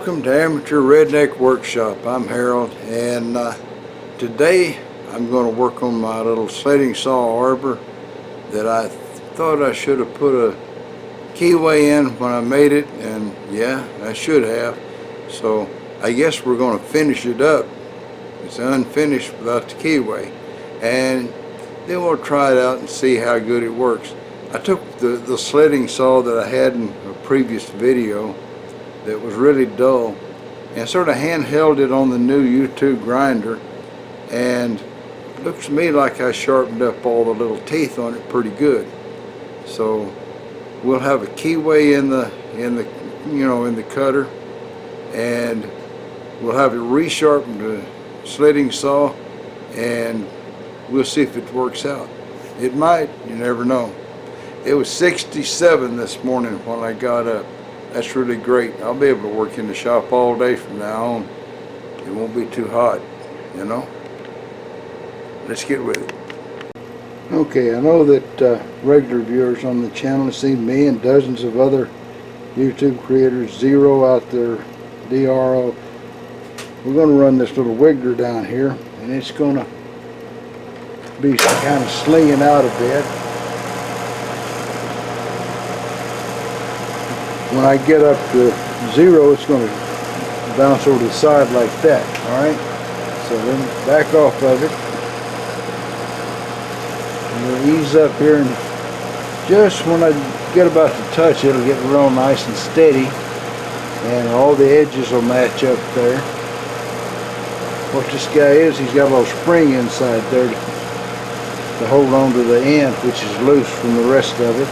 Welcome to Amateur Redneck Workshop. I'm Harold, and today I'm going to work on my little slitting saw arbor that I thought I should have put a keyway in when I made it, and yeah, I should have. So I guess we're going to finish it up. It's unfinished without the keyway, and then we'll try it out and see how good it works. I took the slitting saw that I had in a previous video that was really dull and sort of handheld it on the new U2 grinder, and it looks to me like I sharpened up all the little teeth on it pretty good. So we'll have a keyway in the cutter, and we'll have it resharpened to slitting saw, and we'll see if it works out. It might, you never know. It was 67 this morning when I got up. That's really great. I'll be able to work in the shop all day from now on. It won't be too hot, you know. Let's get with it. Okay, I know that regular viewers on the channel have seen me and dozens of other YouTube creators zero out their DRO. We're going to run this little wiggler down here, and it's going to be kind of slinging out a bit. When I get up to zero, it's going to bounce over to the side like that. Alright, so then back off of it. I'm going to ease up here, and just when I get about to touch, it'll get real nice and steady, and all the edges will match up there. What this guy is, he's got a little spring inside there to hold on to the end, which is loose from the rest of it.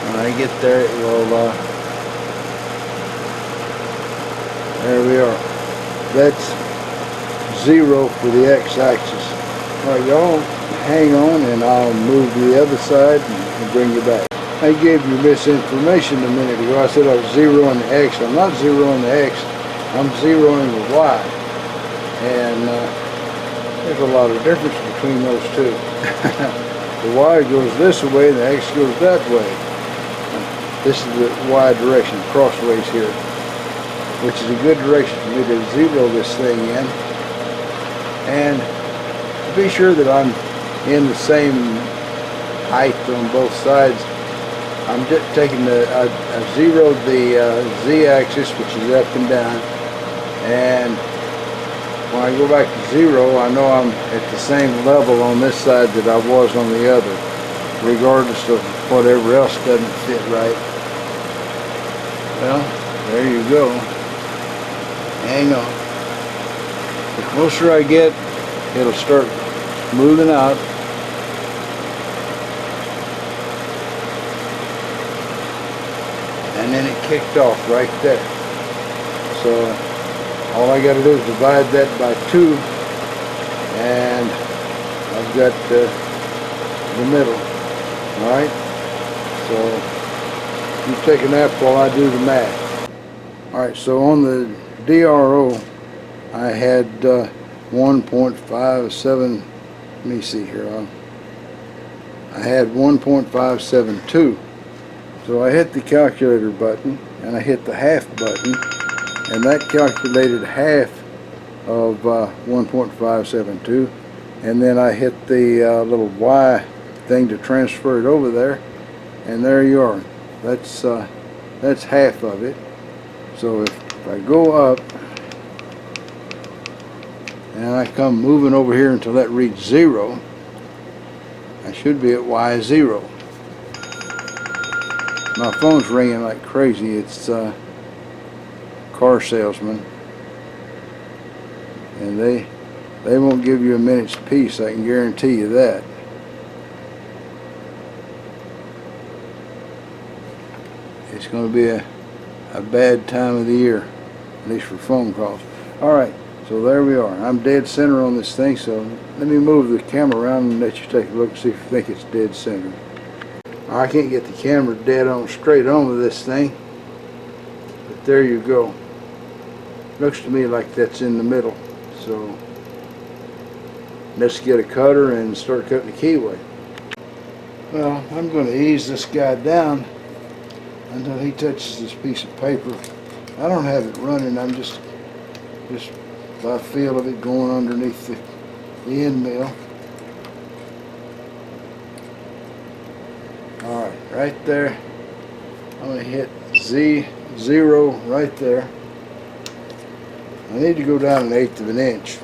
When I get there, it will, there we are. That's zero for the x-axis. Alright, y'all hang on, and I'll move to the other side and bring you back. I gave you misinformation a minute ago. I said I was zeroing the x. I'm not zeroing the x. I'm zeroing the y. And there's a lot of difference between those two. The y goes this way, and the x goes that way. This is the y direction, crossways here, which is a good direction for me to zero this thing in. And to be sure that I'm in the same height on both sides, I'm just taking I zeroed the z-axis, which is up and down, and when I go back to zero, I know I'm at the same level on this side that I was on the other, regardless of whatever else doesn't fit right. Well, there you go. Hang on. The closer I get, it'll start moving out. And then it kicked off right there. So all I got to do is divide that by 2, and I've got the middle. Alright? So you take a nap while I do the math. Alright, so on the DRO I had 1.57, let me see here, I had 1.572. So I hit the calculator button, and I hit the half button, and that calculated half of 1.572, and then I hit the little Y thing to transfer it over there, and there you are. That's half of it. So if I go up and I come moving over here until that reaches 0, I should be at Y0. My phone's ringing like crazy. It's car salesman, and they won't give you a minute's peace, I can guarantee you that. It's going to be a bad time of the year, at least for phone calls. Alright, so there we are. I'm dead center on this thing, so let me move the camera around and let you take a look and see if you think it's dead center. I can't get the camera dead on straight on with this thing, but there you go. Looks to me like that's in the middle. So let's get a cutter and start cutting the keyway. Well, I'm going to ease this guy down until he touches this piece of paper I don't have it running. I'm just by feel of it going underneath the end mill. All right, right there. I'm going to hit Z0 right there. I need to go down 1/8 of an inch,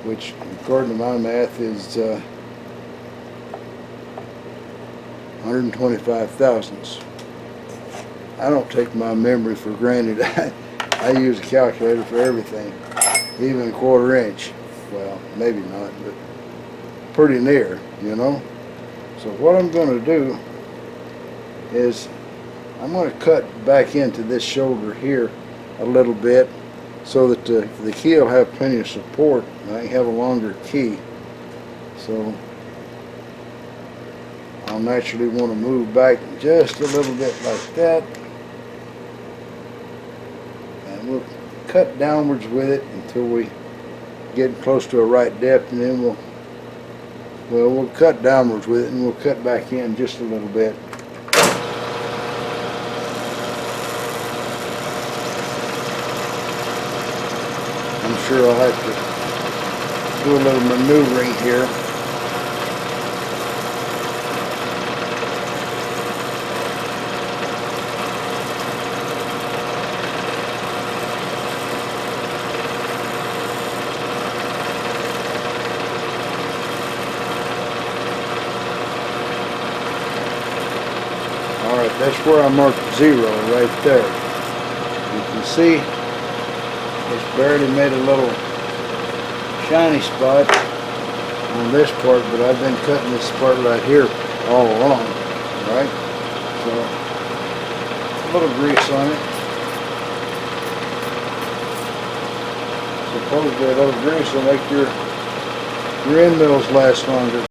which according to my math is 125 thousandths. I don't take my memory for granted. I use a calculator for everything, even 1/4 inch. Well, maybe not, but pretty near, you know. So what I'm going to do is I'm going to cut back into this shoulder here a little bit so that the key will have plenty of support and I can have a longer key. So I'll naturally want to move back just a little bit like that, and we'll cut downwards with it until we get close to a right depth, and then we'll cut downwards with it and we'll cut back in just a little bit. I'm sure I'll have to do a little maneuvering here. Alright, that's where I marked 0 right there. You can see it's barely made a little shiny spot on this part, but I've been cutting this part right here all along, right? So, a little grease on it. Supposedly a little grease will make your end mills last longer.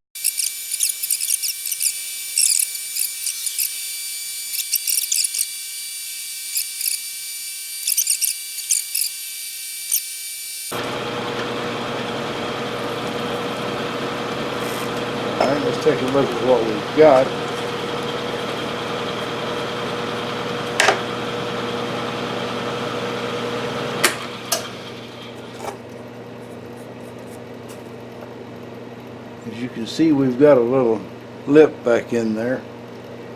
Alright, let's take a look at what we've got. As you can see, we've got a little lip back in there,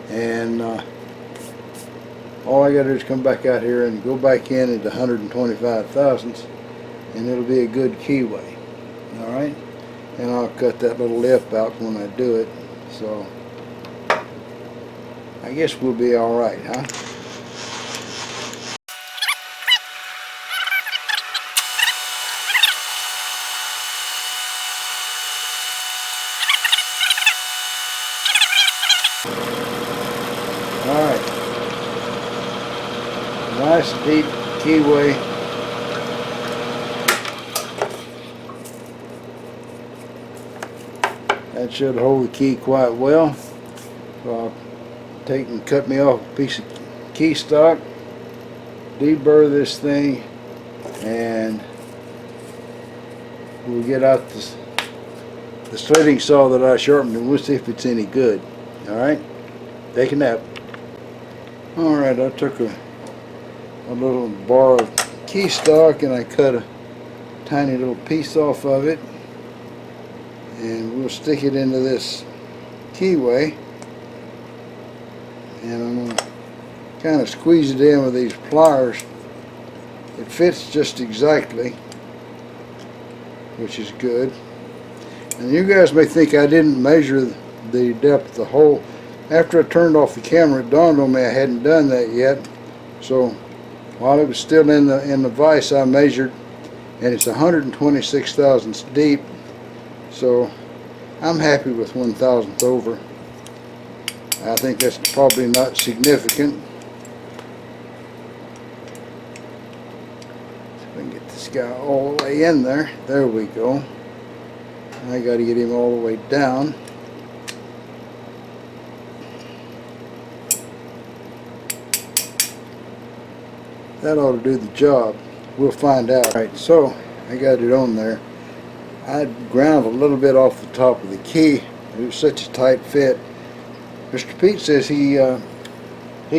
and all I got to do is come back out here and go back in at 125 thousandths, and it'll be a good keyway. Alright? And I'll cut that little lip out when I do it. So I guess we'll be alright, huh? Alright. Nice deep keyway. That should hold the key quite well. So I'll take and cut me off a piece of key stock, deburr this thing, and we'll get out the slitting saw that I sharpened, and we'll see if it's any good. Alright? Take a nap. Alright, I took a little bar of key stock and I cut a tiny little piece off of it, and we'll stick it into this keyway, and I'm going to kind of squeeze it in with these pliers. It fits just exactly, which is good. And you guys may think I didn't measure the depth of the hole. After I turned off the camera, it dawned on me I hadn't done that yet. So while it was still in the vise, I measured, and it's 126 thousandths deep. So I'm happy with 1,000th over. I think that's probably not significant. See if I can get this guy all the way in there. There we go. I got to get him all the way down. That ought to do the job. We'll find out. Alright, so I got it on there. I ground a little bit off the top of the key. It was such a tight fit. Mr. Pete says he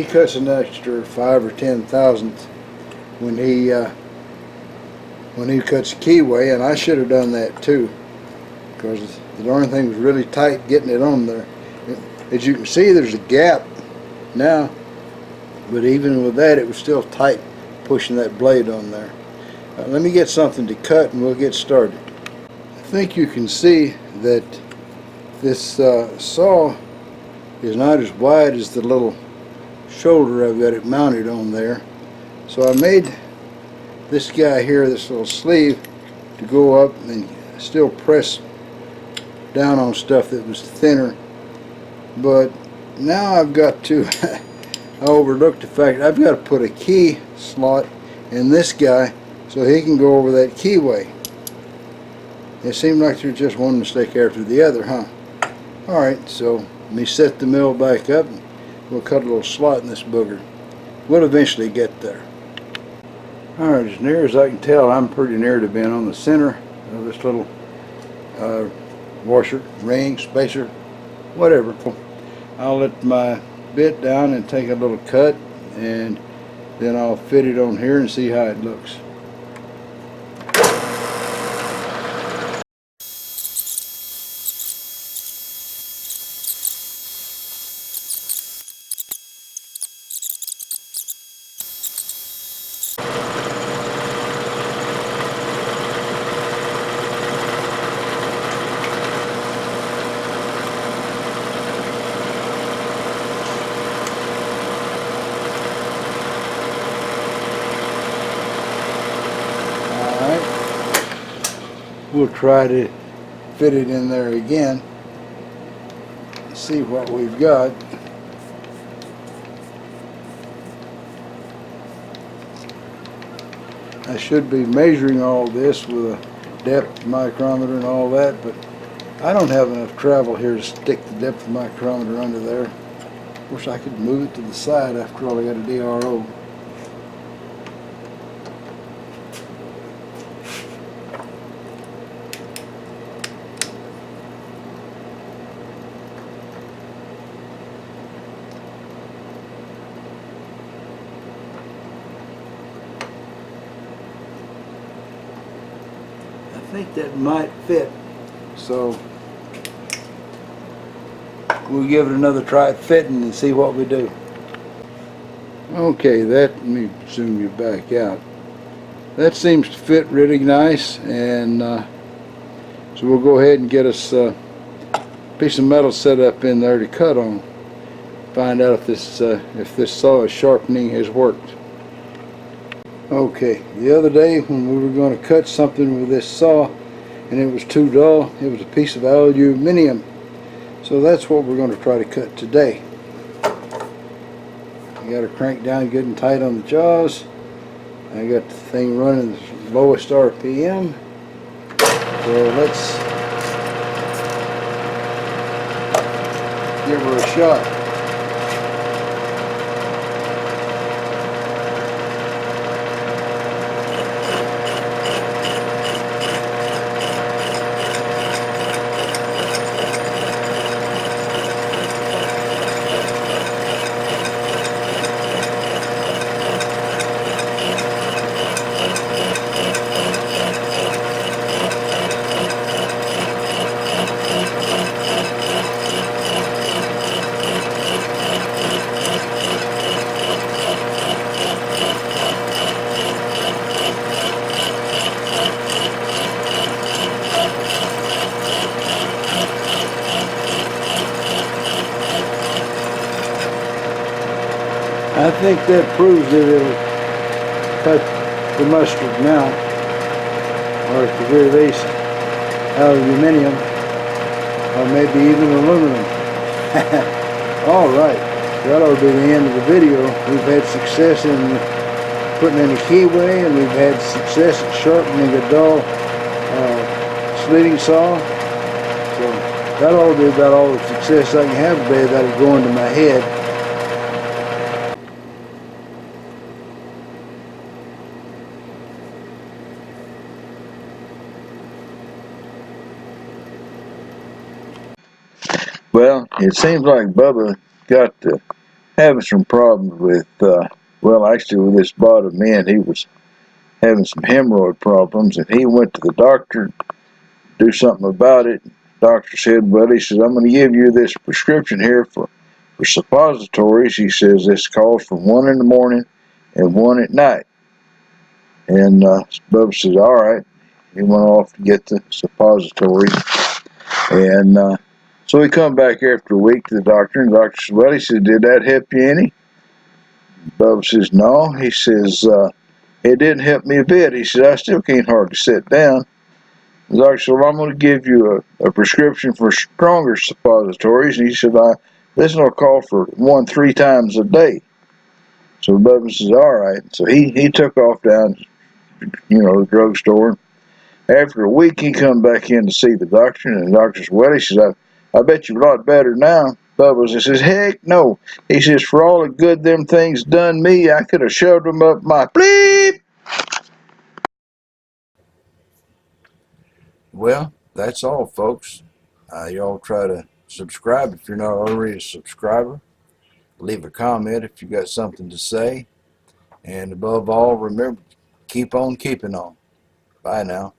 cuts an extra 5 or 10 thousandths when he cuts keyway, and I should have done that too, because the darn thing was really tight getting it on there. As you can see, there's a gap now, but even with that, it was still tight pushing that blade on there. Let me get something to cut and we'll get started. I think you can see that this saw is not as wide as the little shoulder I've got it mounted on there. So I made this guy here, this little sleeve, to go up and still press down on stuff that was thinner. But now I've got to I overlooked the fact I've got to put a key slot in this guy so he can go over that keyway. It seemed like there's just one mistake after the other, huh? Alright, so let me set the mill back up and we'll cut a little slot in this booger. We'll eventually get there. Alright, as near as I can tell, I'm pretty near to being on the center of this little washer, ring, spacer, whatever. I'll let my bit down and take a little cut, and then I'll fit it on here and see how it looks. We'll try to fit it in there again, see what we've got. I should be measuring all this with a depth micrometer and all that, but I don't have enough travel here to stick the depth micrometer under there. Wish I could move it to the side. After all, I got a DRO. I think that might fit, so we'll give it another try at fitting and see what we do. Okay, let me zoom you back out. That seems to fit really nice, and so we'll go ahead and get us a piece of metal set up in there to cut on. Find out if this saw sharpening has worked. Okay, the other day when we were going to cut something with this saw and it was too dull, it was a piece of aluminum. So that's what we're going to try to cut today. You got to crank down good and tight on the jaws. I got the thing running the lowest RPM. So let's give her a shot. I think that proves that it'll cut the mustard now, or at the very least aluminum, or maybe even aluminum. Alright, that'll be the end of the video. We've had success in putting in a keyway, and we've had success at sharpening a dull slitting saw. So that ought to be about all the success I can have today. That'll go into my head. Well, it seems like Bubba got to having some problems with Well, actually, with this bottom end, he was having some hemorrhoid problems, and he went to the doctor to do something about it. Doctor said, well, he says, I'm going to give you this prescription here for suppositories. He says this calls for one in the morning and one at night. And Bubba says, all right. He went off to get the suppositories. And so he come back after a week to the doctor, and the doctor says, well, he said, did that help you any? Bubba says, no. He says, it didn't help me a bit. He said, I still can't hardly sit down. The doctor said, well, I'm going to give you a prescription for stronger suppositories. And he said, this will call for 3 times a day. So Bubba says, all right. So he took off down, the drugstore. After a week, he come back in to see the doctor, and the doctor says, well, he says, I bet you're a lot better now. Bubba says, heck no. He says, for all the good them things done me, I could have shoved them up my bleep. Well, that's all, folks. Y'all try to subscribe if you're not already a subscriber. Leave a comment if you got something to say. And above all, remember, keep on keeping on. Bye now.